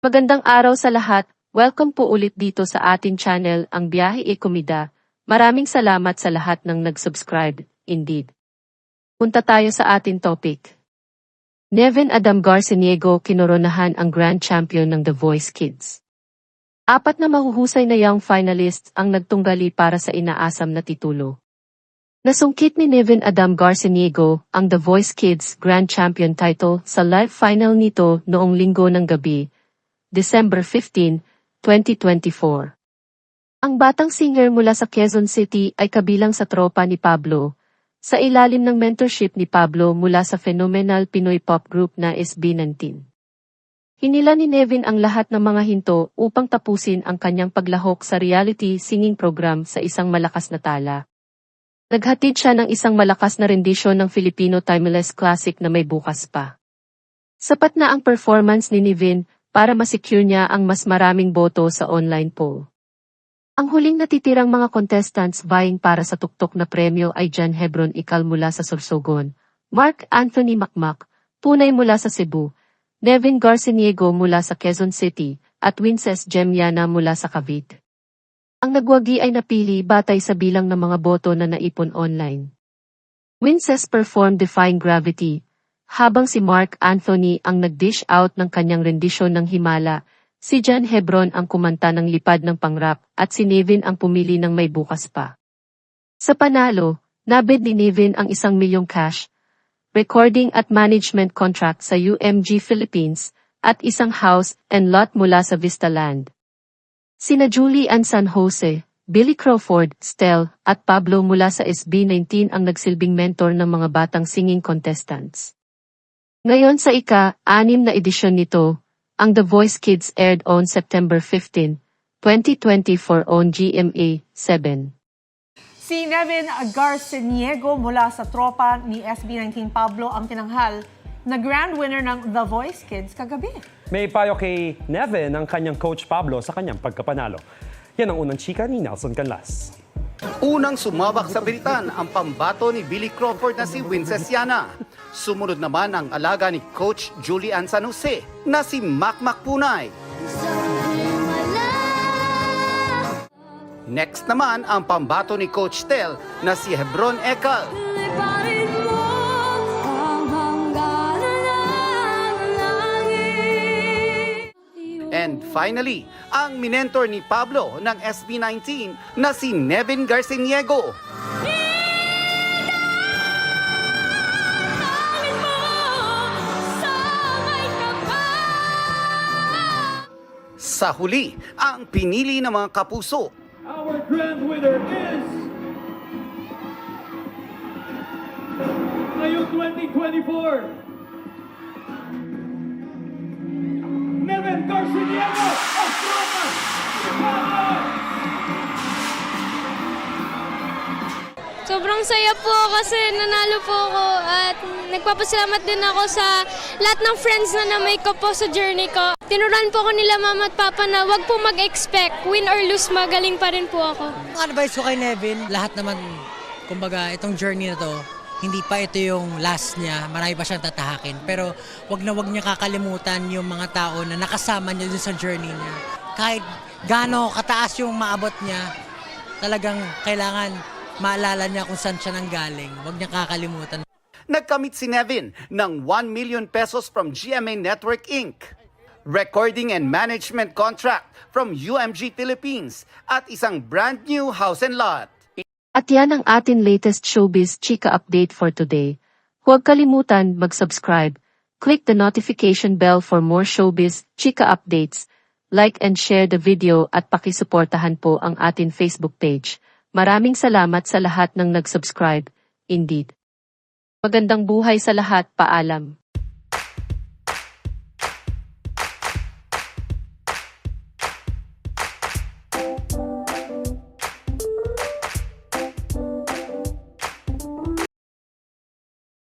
Magandang araw sa lahat. Welcome po ulit dito sa ating channel, Ang Biyahe e Komida. Maraming salamat sa lahat ng nag-subscribe, indeed. Punta tayo sa ating topic. Nevin Adam Garciniego kinoronahan ang Grand Champion ng The Voice Kids. 4 na mahuhusay na young finalists ang nagtunggali para sa inaasam na titulo. Nasungkit ni Nevin Adam Garciniego ang The Voice Kids Grand Champion title sa live final nito noong Linggo ng gabi, December 15, 2024. Ang batang singer mula sa Quezon City ay kabilang sa tropa ni Pablo, sa ilalim ng mentorship ni Pablo mula sa phenomenal Pinoy pop group na SB19. Hinila ni Nevin ang lahat ng mga hinto upang tapusin ang kanyang paglahok sa reality singing program sa isang malakas na tala. Naghatid siya ng isang malakas na rendisyon ng Filipino timeless classic na may bukas pa. Sapat na ang performance ni Nevin para masecure niya ang mas maraming boto sa online poll. Ang huling natitirang mga contestants vying para sa tuktok na premyo ay John Hebron Ical mula sa Sorsogon, Mark Anthony Makmak, Tunay mula sa Cebu, Nevin Garciniego mula sa Quezon City, at Winces Gemiana mula sa Cavite. Ang nagwagi ay napili batay sa bilang ng mga boto na naipon online. Winces performed Defying Gravity, habang si Mark Anthony ang nag-dish out ng kanyang rendisyon ng Himala, si John Hebron ang kumanta ng Lipad ng Pangrap at si Nevin ang pumili ng May Bukas Pa. Sa panalo, nabid ni Nevin ang 1 milyong cash, recording at management contract sa UMG Philippines, at isang house and lot mula sa Vistaland. Sina Julie Ann San Jose, Billy Crawford, Stel, at Pablo mula sa SB19 ang nagsilbing mentor ng mga batang singing contestants. Ngayon sa ika-6 na edisyon nito, ang The Voice Kids aired on September 15, 2024 on GMA 7. Si Nevin Garciniego mula sa tropa ni SB19 Pablo ang tinanghal na grand winner ng The Voice Kids kagabi. May payo kay Nevin ang kanyang coach Pablo sa kanyang pagkapanalo. Yan ang unang chika ni Nelson Canlas. Unang sumabak sa biritan ang pambato ni Billy Crawford na si Winces Yana. Sumunod naman ang alaga ni Coach Julie Ann San Jose na si Makmak Punay. Next naman ang pambato ni Coach Tel na si Hebron Ical. And finally, ang minentor ni Pablo ng SB19 na si Nevin Garciniego. Sa huli, ang pinili ng mga kapuso. Our grand winner is ngayong 2024. Nevin Garciniego of Tropa! Sobrang saya po kasi nanalo po ako at nagpapasalamat din ako sa lahat ng friends na na-make ko po sa journey ko. Tinuruan po ko nila mama at papa na wag po mag-expect, win or lose, magaling pa rin po ako. Ang advice ko kay Nevin, lahat naman, kumbaga, itong journey na to, hindi pa ito yung last niya, marami pa siyang tatahakin. Pero wag niya kakalimutan yung mga tao na nakasama niya dun sa journey niya. Kahit gaano kataas yung maabot niya, talagang kailangan maalala niya kung saan siya nanggaling. Wag niya kakalimutan. Nagkamit si Nevin ng 1 million pesos from GMA Network Inc., recording and management contract from UMG Philippines, at isang brand new house and lot. At yan ang ating latest showbiz chika update for today. Huwag kalimutan mag-subscribe, click the notification bell for more showbiz chika updates, like and share the video at pakisuportahan po ang ating Facebook page. Maraming salamat sa lahat ng nag-subscribe, indeed. Magandang buhay sa lahat, paalam.